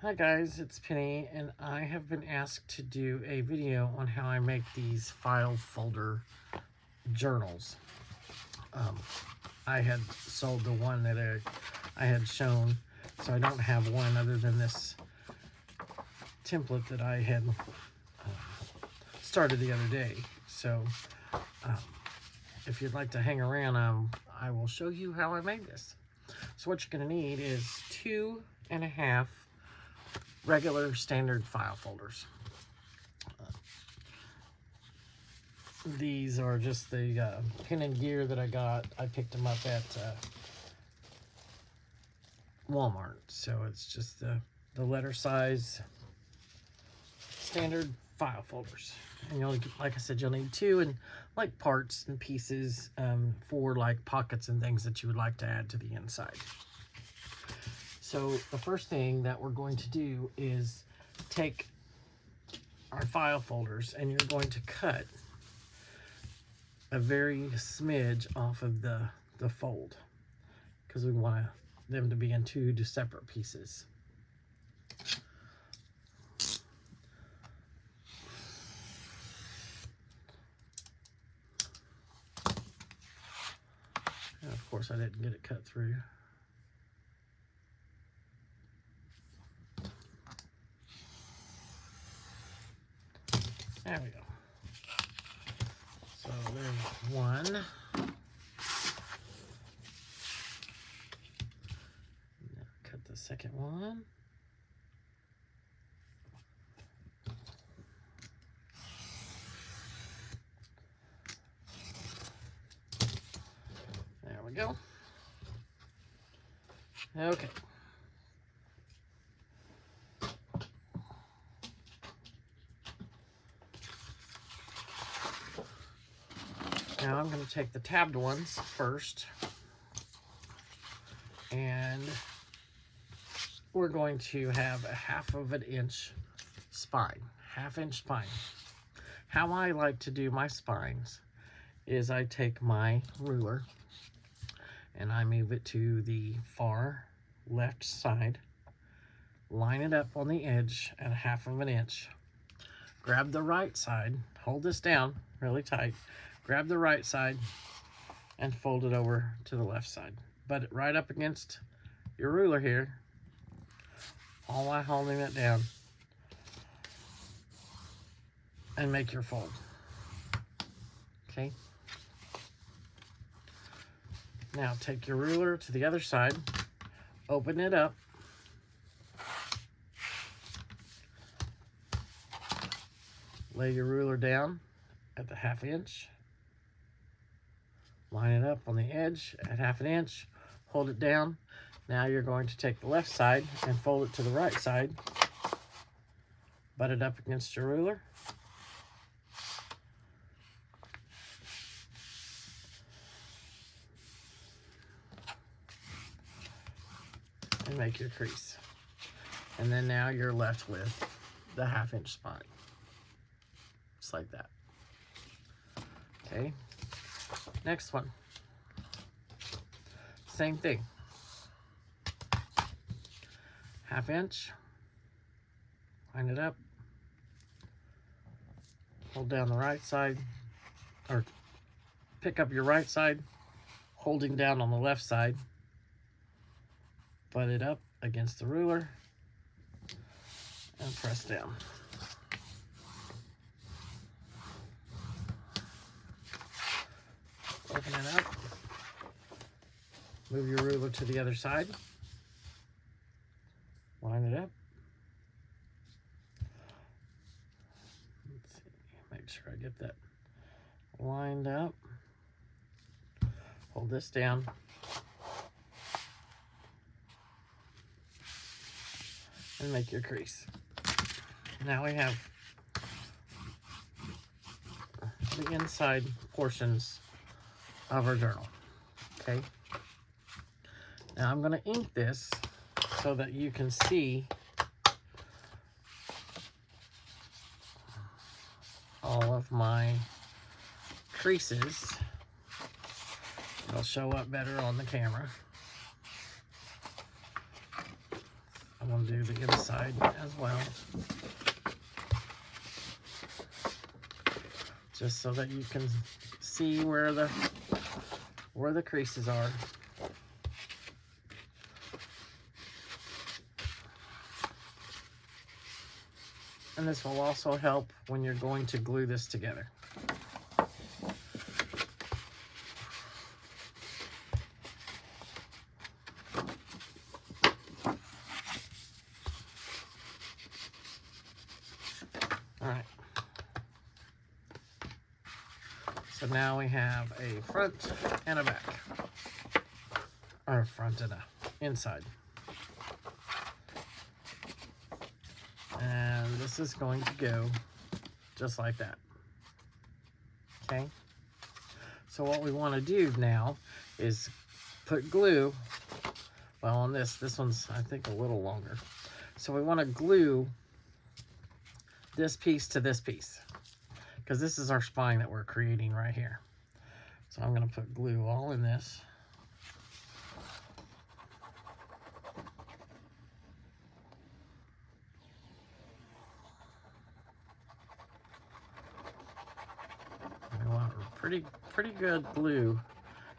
Hi guys, it's Penny, and I have been asked to do a video on how I make these file folder journals. I had sold the one that I had shown, so I don't have one other than this template that I had started the other day. So if you'd like to hang around, I will show you how I made this. So what you're going to need is 2.5 regular standard file folders. These are just the Pen and Gear that I got. I picked them up at Walmart. So it's just the letter size standard file folders. And you'll, like I said, you'll need 2 and like parts and pieces for like pockets and things that you would like to add to the inside. So the first thing that we're going to do is take our file folders and you're going to cut a very smidge off of the fold because we want them to be in 2 separate pieces. And of course I didn't get it cut through. There we go. So there's one. Now cut the second one. There we go. Okay. Now I'm going to take the tabbed ones first, and we're going to have a 1/2 inch spine, 1/2 inch spine. How I like to do my spines is I take my ruler and I move it to the far left side, line it up on the edge at 1/2 inch, grab the right side, hold this down really tight, grab the right side and fold it over to the left side. Butt it right up against your ruler here, all while holding it down, and make your fold. Okay. Now take your ruler to the other side, open it up, lay your ruler down at the 1/2 inch, line it up on the edge at 1/2 inch, hold it down. Now you're going to take the left side and fold it to the right side, butt it up against your ruler, and make your crease. And then now you're left with the 1/2 inch spine, just like that. Okay, next one, same thing, 1/2 inch, line it up, hold down the right side, or pick up your right side, holding down on the left side, butt it up against the ruler, and press down. Open it up, move your ruler to the other side, line it up. Let's see, make sure I get that lined up. Hold this down. And make your crease. Now we have the inside portions of our journal. Okay. Now I'm going to ink this so that you can see all of my creases. It'll show up better on the camera. I'm going to do the inside as well. Just so that you can see where the creases are. And this will also help when you're going to glue this together. All right. So now we have a front and a back. Or a front and a inside. And this is going to go just like that. Okay? So what we want to do now is put glue, well, on this one's, I think, a little longer. So we want to glue this piece to this piece, because this is our spine that we're creating right here. So I'm going to put glue all in this. We want pretty good glue,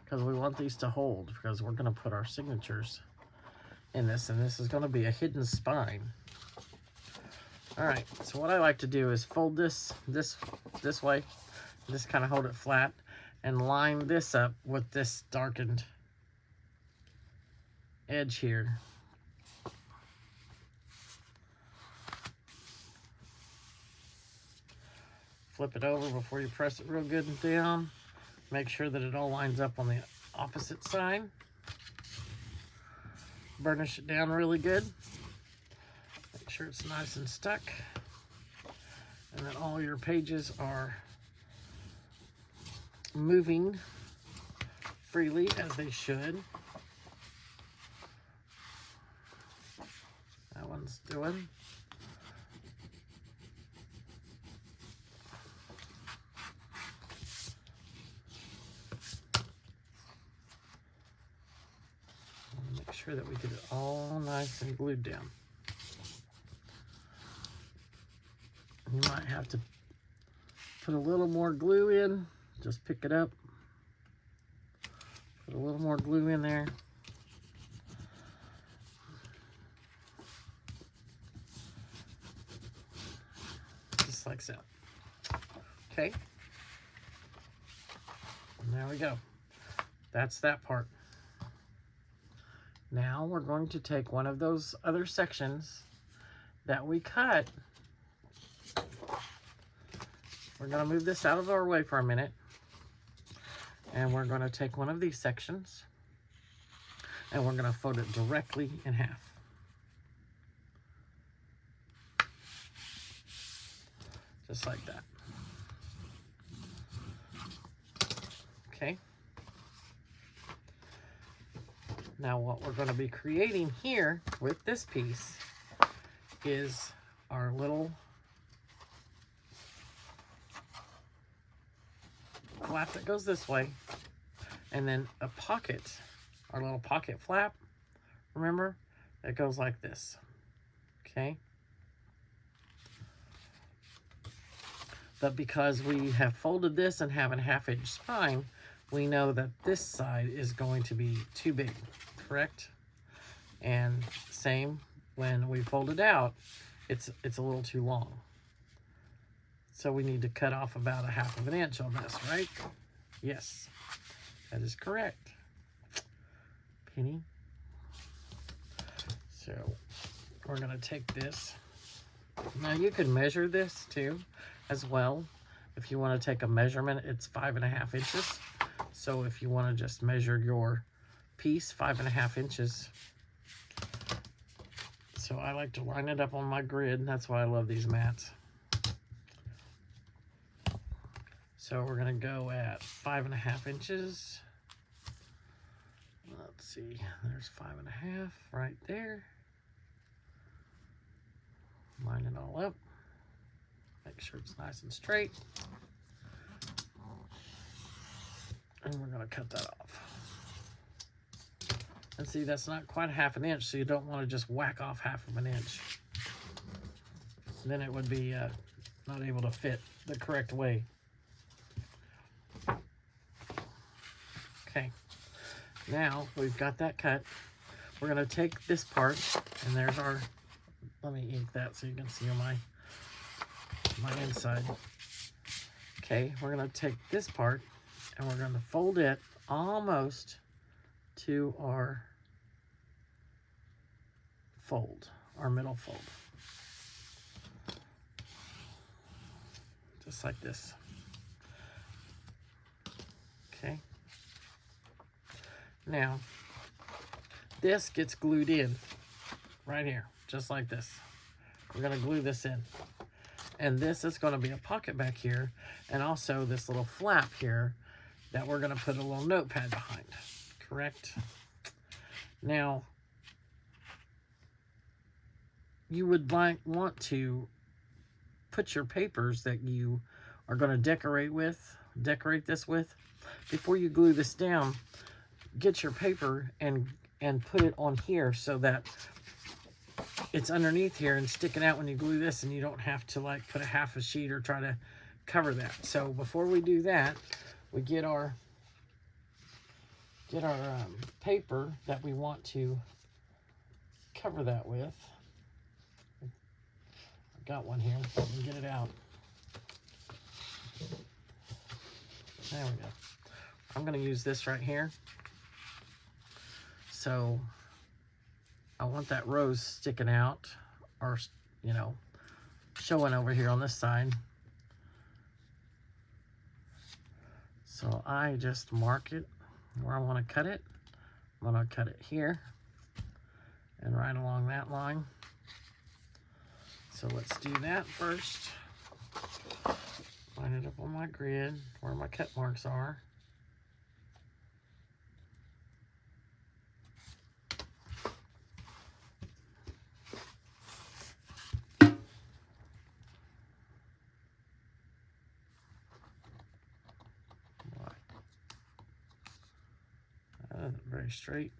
because we want these to hold, because we're going to put our signatures in this, and this is going to be a hidden spine. All right, so what I like to do is fold this way, just kind of hold it flat, and line this up with this darkened edge here. Flip it over before you press it real good and down. Make sure that it all lines up on the opposite side. Burnish it down really good. Make sure it's nice and stuck. And that all your pages are moving freely as they should. That one's doing. Make sure that we get it all nice and glued down. You might have to put a little more glue in. Just pick it up. Put a little more glue in there. Just like so. Okay. And there we go. That's that part. Now we're going to take one of those other sections that we cut. We're going to move this out of our way for a minute. And we're going to take one of these sections and we're going to fold it directly in half. Just like that. Okay. Now what we're going to be creating here with this piece is our little flap that goes this way, and then a pocket, our little pocket flap, remember, that goes like this. Okay. But because we have folded this and have a 1/2 inch spine, we know that this side is going to be too big, correct? And same when we fold it out, it's a little too long. So we need to cut off about a 1/2 inch on this, right? Yes, that is correct. Penny. So we're gonna take this. Now you can measure this too, as well. If you want to take a measurement, it's 5.5 inches. So if you want to just measure your piece 5.5 inches. So I like to line it up on my grid. That's why I love these mats. So we're going to go at 5.5 inches. Let's see, there's 5.5 right there. Line it all up. Make sure it's nice and straight. And we're going to cut that off. And see, that's not quite 1/2 inch, so you don't want to just whack off 1/2 inch. Then it would be not able to fit the correct way. Okay, now we've got that cut. We're going to take this part, and there's our, let me ink that so you can see my inside. Okay, we're going to take this part, and we're going to fold it almost to our fold, our middle fold. Just like this. Okay. Now, this gets glued in right here, just like this. We're going to glue this in. And this is going to be a pocket back here, and also this little flap here that we're going to put a little notepad behind. Correct? Now, you would want to put your papers that you are going to decorate this with. Before you glue this down, get your paper and put it on here so that it's underneath here and sticking out when you glue this, and you don't have to like put a 1/2 sheet or try to cover that. So before we do that, we get our paper that we want to cover that with. I've got one here, so I can get it out. There we go. I'm going to use this right here. So I want that rose sticking out, or, you know, showing over here on this side. So I just mark it where I want to cut it. I'm going to cut it here and right along that line. So let's do that first. Line it up on my grid where my cut marks are. Very straight.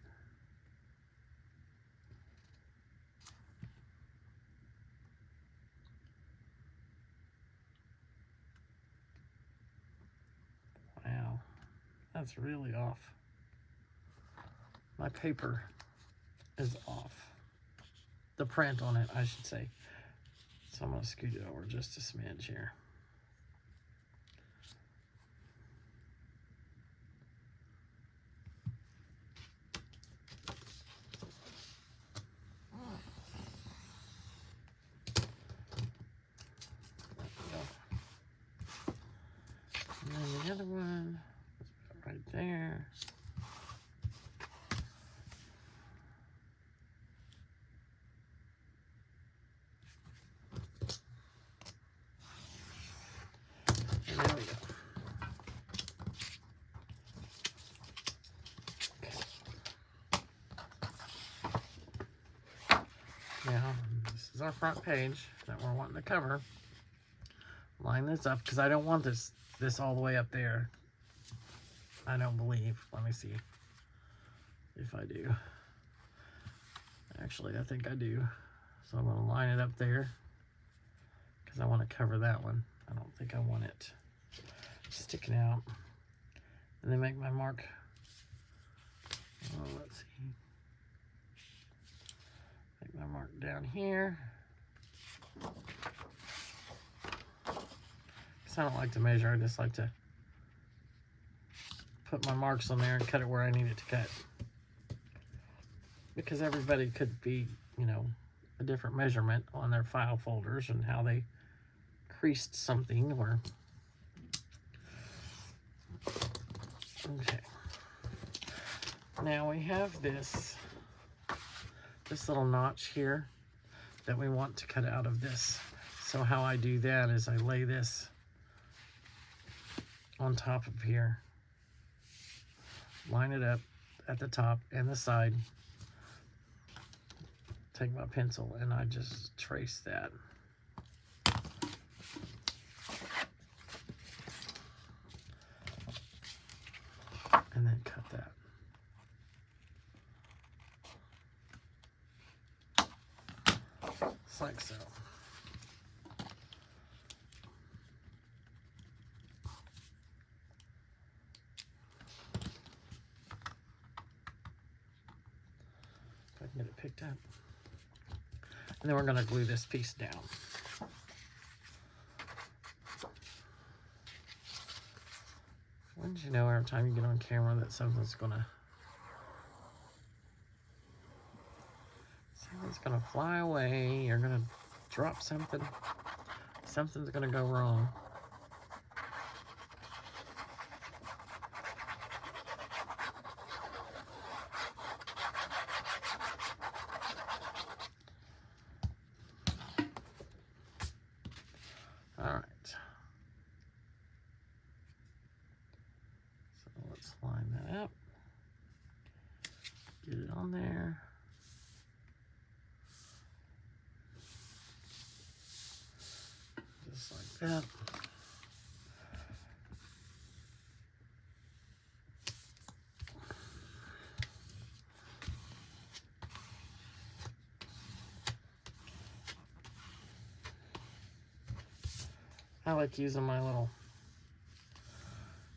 Wow, that's really off. My paper is off. The print on it, I should say. So I'm going to scoot it over just a smidge here. And then the other one, right there. And there we go. Now, this is our front page that we're wanting to cover. Line this up, because I don't want this all the way up there. I don't believe. Let me see if I do. Actually, I think I do. So I'm going to line it up there, because I want to cover that one. I don't think I want it sticking out. And then make my mark. Oh, let's see. Make my mark down here. Because I don't like to measure. I just like to put my marks on there and cut it where I need it to cut. Because everybody could be, you know, a different measurement on their file folders and how they creased something or... Okay. Now we have this little notch here that we want to cut out of this. So how I do that is I lay this on top of here. Line it up at the top and the side. Take my pencil and I just trace that. And then cut that. just like so. If I can get it picked up. And then we're going to glue this piece down. Wouldn't you know, every time you get on camera that something's gonna fly away, you're gonna drop something, something's gonna go wrong. All right. So let's line that up. Get it on there. Just like that. I like using my little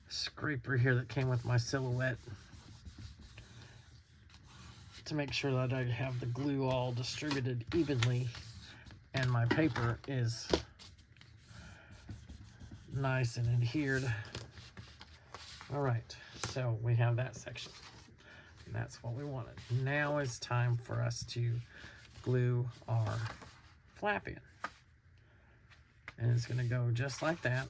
scraper here that came with my Silhouette to make sure that I have the glue all distributed evenly and my paper is nice and adhered. All right, so we have that section. And that's what we wanted. Now it's time for us to glue our flap in. And it's going to go just like that.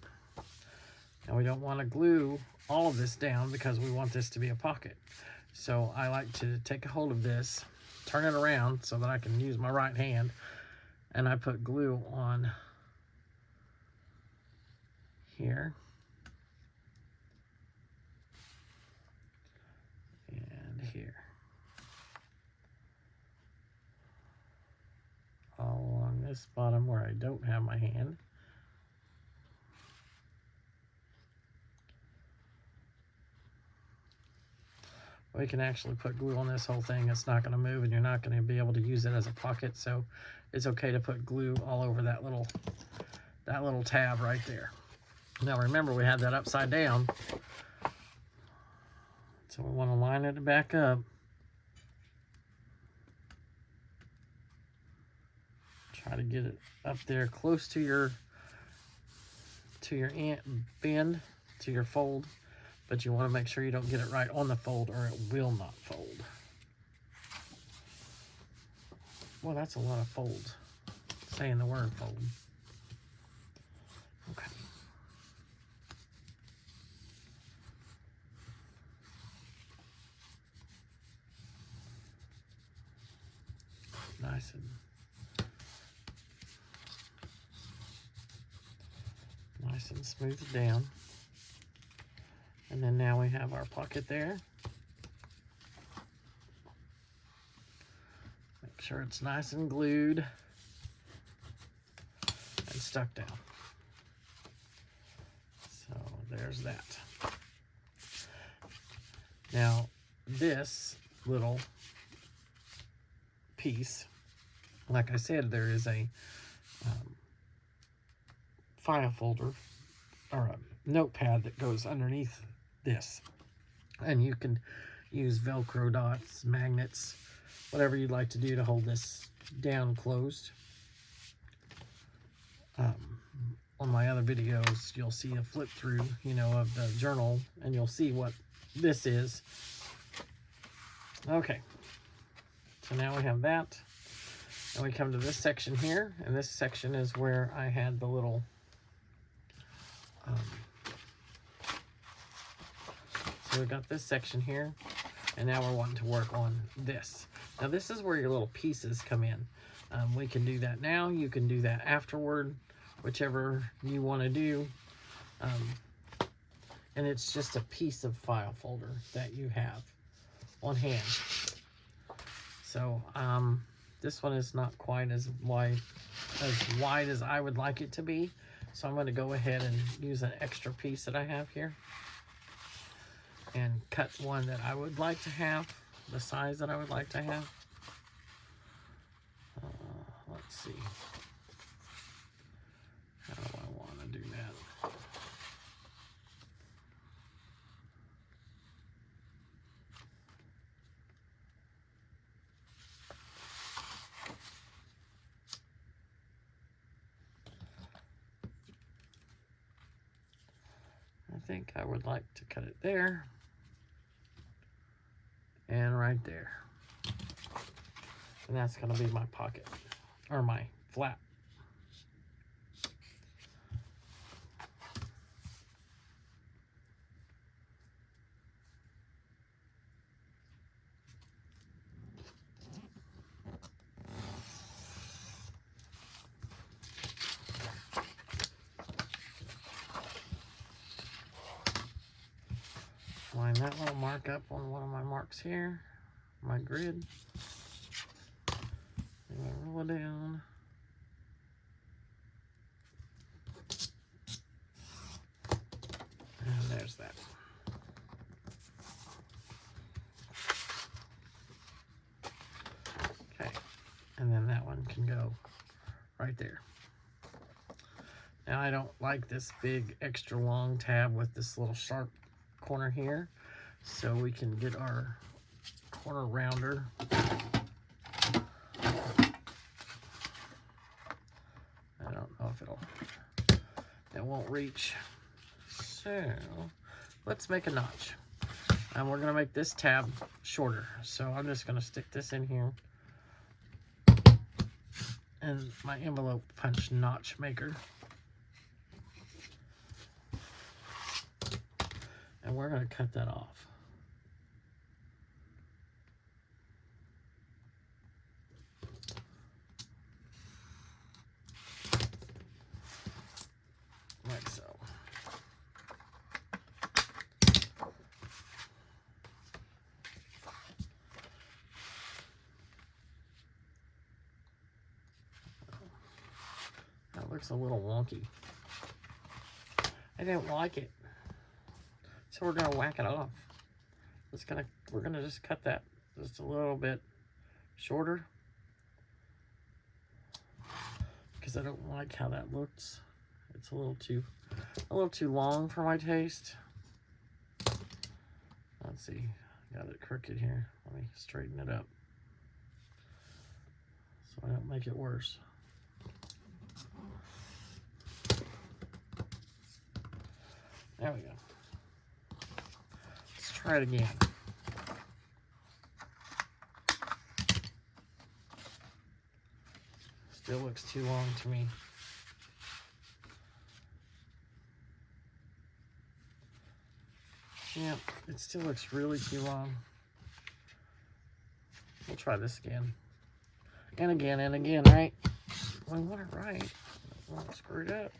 And we don't want to glue all of this down because we want this to be a pocket. So I like to take a hold of this, turn it around so that I can use my right hand, and I put glue on here. And here. All along this bottom where I don't have my hand. We can actually put glue on this whole thing. It's not going to move and you're not going to be able to use it as a pocket. So it's okay to put glue all over that little tab right there. Now remember, we had that upside down. So we want to line it back up. Try to get it up there close to your bend, to your fold. But you want to make sure you don't get it right on the fold or it will not fold. Well, that's a lot of folds. Saying the word fold. Okay. Nice and smooth it down. And then now we have our pocket there. Make sure it's nice and glued and stuck down. So there's that. Now this little piece, like I said, there is a file folder or a notepad that goes underneath this, and you can use Velcro dots, magnets, whatever you'd like to do to hold this down closed. On my other videos you'll see a flip through, you know, of the journal, and you'll see what this is. Okay, so now we have that, and we come to this section here, and this section is where I had the little so we got this section here, and now we're wanting to work on this. Now this is where your little pieces come in. We can do that now, you can do that afterward, whichever you want to do. And it's just a piece of file folder that you have on hand. So this one is not quite as wide as I would like it to be. So I'm going to go ahead and use an extra piece that I have here and cut one that I would like to have, the size that I would like to have. Let's see. How do I want to do that? I think I would like to cut it there and right there. And that's going to be my pocket, or my flap. Line that little mark up on one of my marks here, my grid. And I roll it down. And there's that. Okay, and then that one can go right there. Now I don't like this big extra long tab with this little sharp corner here, so we can get our corner rounder. I don't know if it won't reach. So let's make a notch. And we're gonna make this tab shorter. So I'm just gonna stick this in here. And my envelope punch notch maker. And we're going to cut that off. Like so. That looks a little wonky. I didn't like it. So we're gonna whack it off. We're gonna just cut that just a little bit shorter because I don't like how that looks. It's a little too long for my taste. Let's see, got it crooked here. Let me straighten it up so I don't make it worse. There we go. Try it again. Still looks too long to me. Yep, it still looks really too long. We'll try this again. And again and again, right? We want it right. I want it screwed up.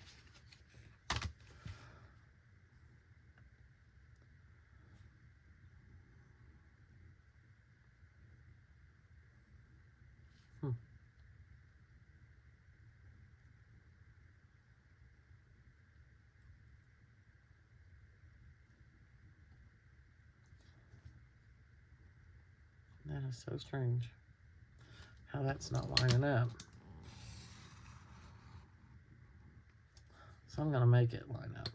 That is so strange. How that's not lining up. So I'm gonna make it line up.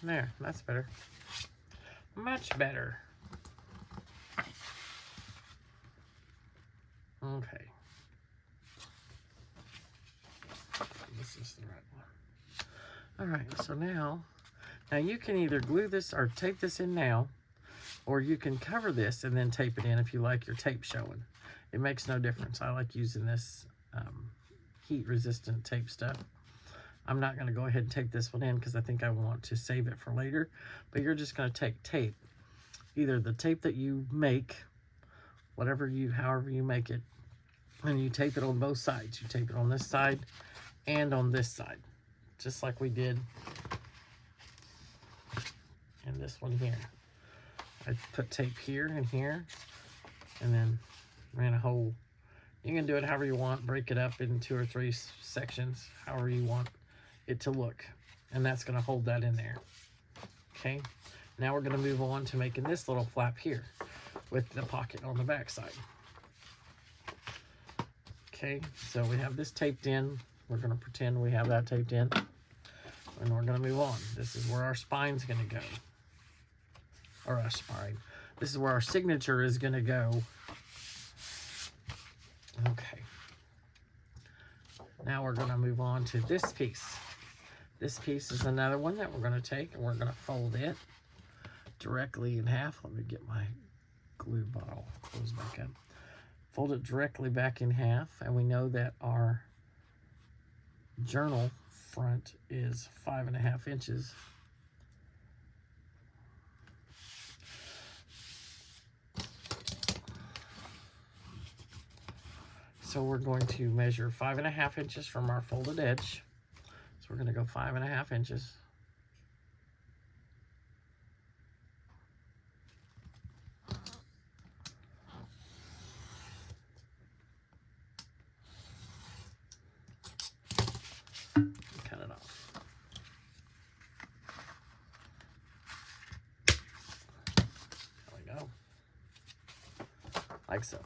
There, that's better. Much better. Okay. This is the right one. Alright, so now you can either glue this or tape this in now, or you can cover this and then tape it in if you like your tape showing. It makes no difference. I like using this heat resistant tape stuff. I'm not going to go ahead and tape this one in because I think I want to save it for later. But you're just going to take tape, either the tape that you make, however you make it, and you tape it on both sides. You tape it on this side and on this side, just like we did in this one here. I put tape here and here, and then ran a hole You can do it however you want. Break it up in 2 or 3 sections, however you want it to look. And that's going to hold that in there. Okay. Now we're going to move on to making this little flap here with the pocket on the back side. Okay, so we have this taped in. We're going to pretend we have that taped in. And we're going to move on. This is where our spine's going to go. Or our spine. This is where our signature is going to go. Okay. Now we're going to move on to this piece. This piece is another one that we're going to take, and we're going to fold it directly in half. Let me get my glue bottle closed back up. Fold it directly back in half, and we know that our journal front is 5.5 inches. So we're going to measure 5.5 inches from our folded edge. So we're going to go 5.5 inches. Cut it off. There we go. Like so.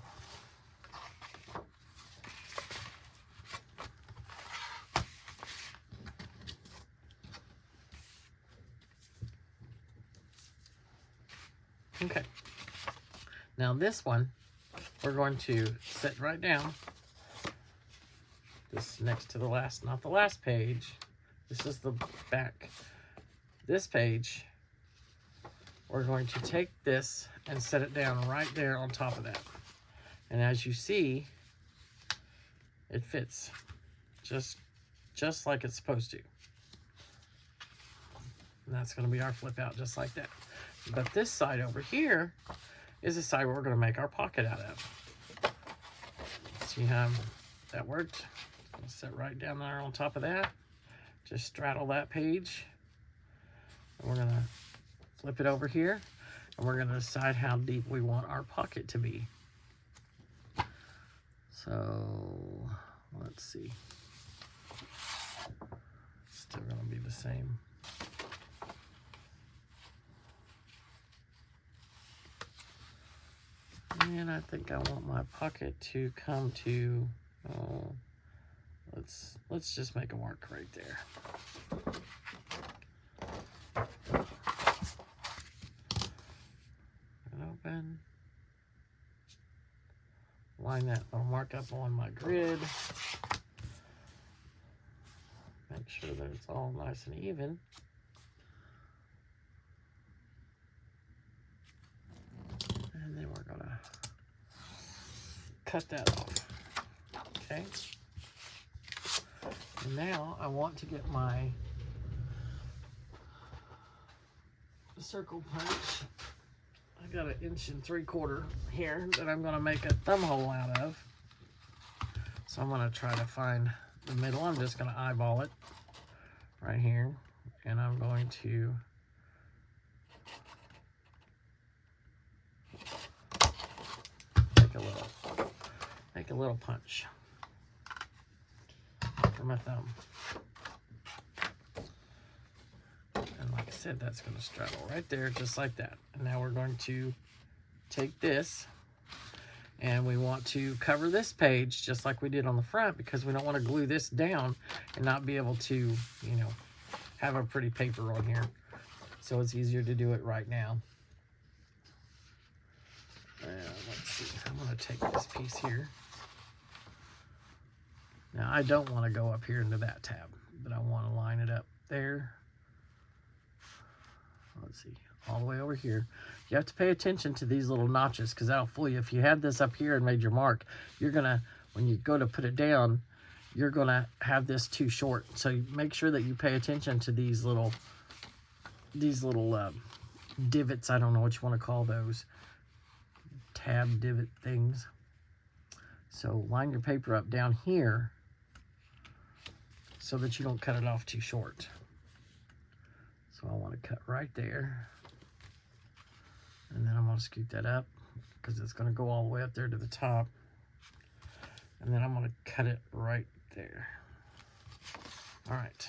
Okay, now this one, we're going to set right down. This next to the last, not the last page. This is the back. This page, we're going to take this and set it down right there on top of that. And as you see, it fits just like it's supposed to. And that's going to be our flip out just like that. But this side over here is the side where we're going to make our pocket out of. See how that worked? I'll set right down there on top of that. Just straddle that page. And we're going to flip it over here. And we're going to decide how deep we want our pocket to be. So, let's see. Still going to be the same. And I think I want my pocket to come to, let's just make a mark right there. And open. Line that little mark up on my grid. Make sure that it's all nice and even. And then we're gonna cut that off. Okay. And now I want to get my circle punch. I got 1 3/4 inches here that I'm gonna make a thumb hole out of. So I'm gonna try to find the middle. I'm just gonna eyeball it right here, and I'm going to make a little punch for my thumb. And like I said, that's going to straddle right there, just like that. And now we're going to take this, and we want to cover this page just like we did on the front, because we don't want to glue this down and not be able to, you know, have a pretty paper on here. So it's easier to do it right now. Let's see, I'm going to take this piece here. Now I don't want to go up here into that tab, but I want to line it up there. Let's see, all the way over here. You have to pay attention to these little notches, because that'll fool you. If you had this up here and made your mark, you're gonna, when you go to put it down, you're gonna have this too short. So make sure that you pay attention to these little divots. I don't know what you want to call those. Tab divot things. So line your paper up down here so that you don't cut it off too short. So I want to cut right there, and then I'm going to scoot that up because it's going to go all the way up there to the top. And then I'm going to cut it right there. All right.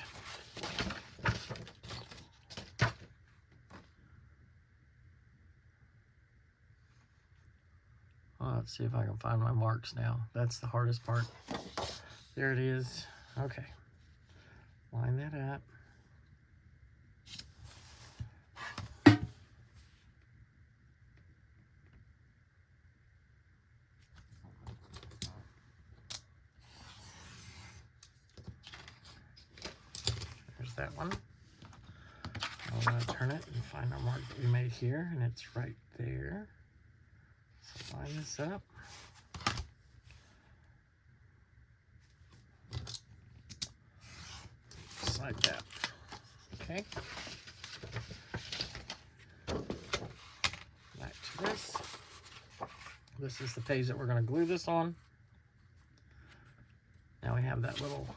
Well, let's see if I can find my marks now. That's the hardest part. There it is. Okay. Line that up. There's that one. I'm going to turn it and find our mark that we made here, and it's right there. So line this up. Just like that. Okay. Back to this. This is the page that we're going to glue this on. Now we have that little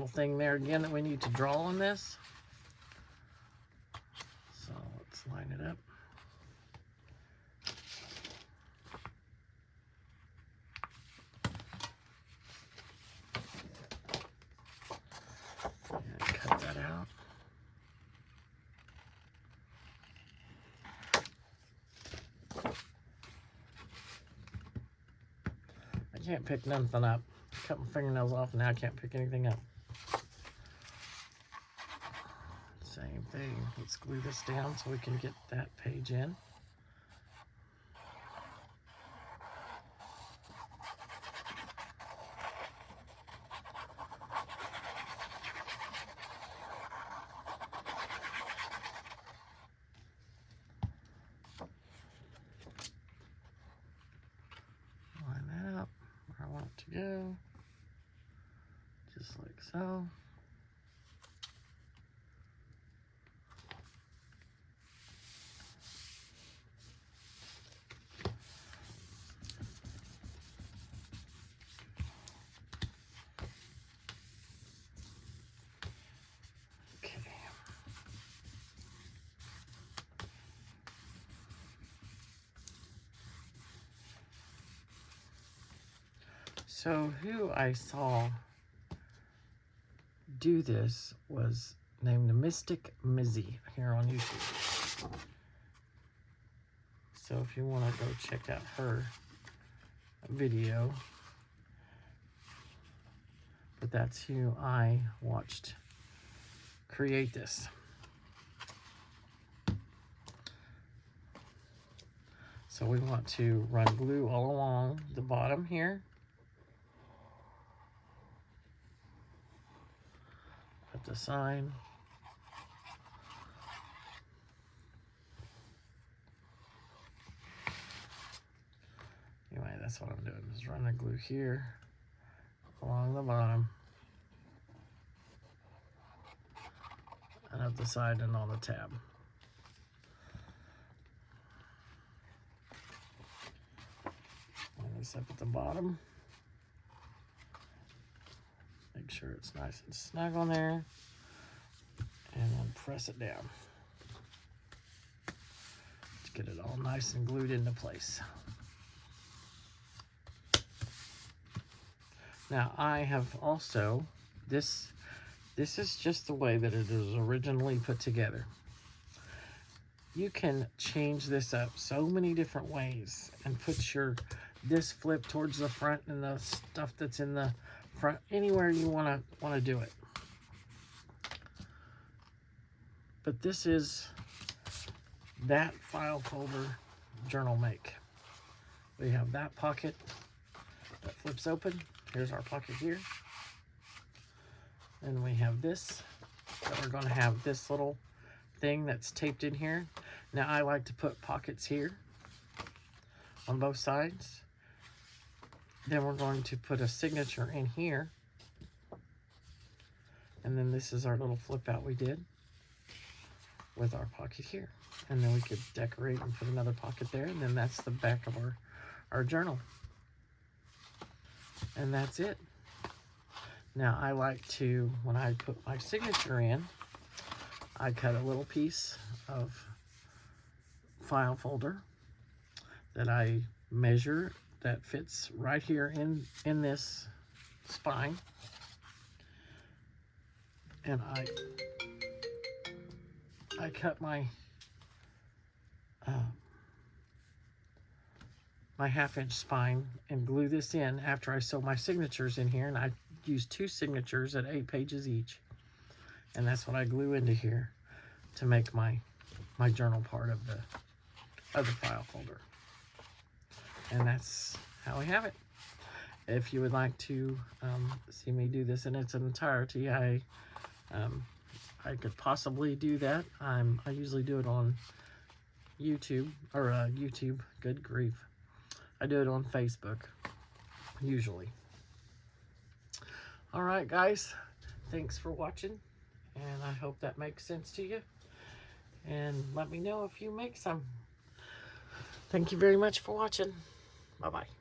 thing there again that we need to draw on this. So let's line it up. And cut that out. I can't pick nothing up. Cut my fingernails off and now I can't pick anything up. Same thing. Let's glue this down so we can get that page in. Line that up where I want it to go. Just like so. Okay. So who I saw do this was named Mystic Mizzy here on YouTube. So if you want to go check out her video, but that's who I watched create this. So we want to run glue all along the bottom here. Put the sign. Anyway, that's what I'm doing, is running glue here along the bottom and up the side and on the tab. Line this up at the bottom. Make sure it's nice and snug on there, and then press it down to get it all nice and glued into place. Now I have also, this is just the way that it is originally put together. You can change this up so many different ways and put this flip towards the front and the stuff that's in the front, anywhere you want to do it. But this is that file folder journal make. We have that pocket that flips open. Here's our pocket here. And we have this, that we're going to have this little thing that's taped in here. Now I like to put pockets here on both sides. Then we're going to put a signature in here. And then this is our little flip out we did with our pocket here. And then we could decorate and put another pocket there. And then that's the back of our journal. And that's it. Now I like to, when I put my signature in, I cut a little piece of file folder that I measure that fits right here in this spine. And I cut my my 1/2-inch spine and glue this in after I sew my signatures in here, and I use 2 signatures at 8 pages each, and that's what I glue into here to make my journal part of the file folder. And that's how we have it. If you would like to see me do this in its entirety, I could possibly do that. I usually do it on YouTube, or YouTube, good grief. I do it on Facebook, usually. All right, guys, thanks for watching, and I hope that makes sense to you. And let me know if you make some. Thank you very much for watching. Bye-bye.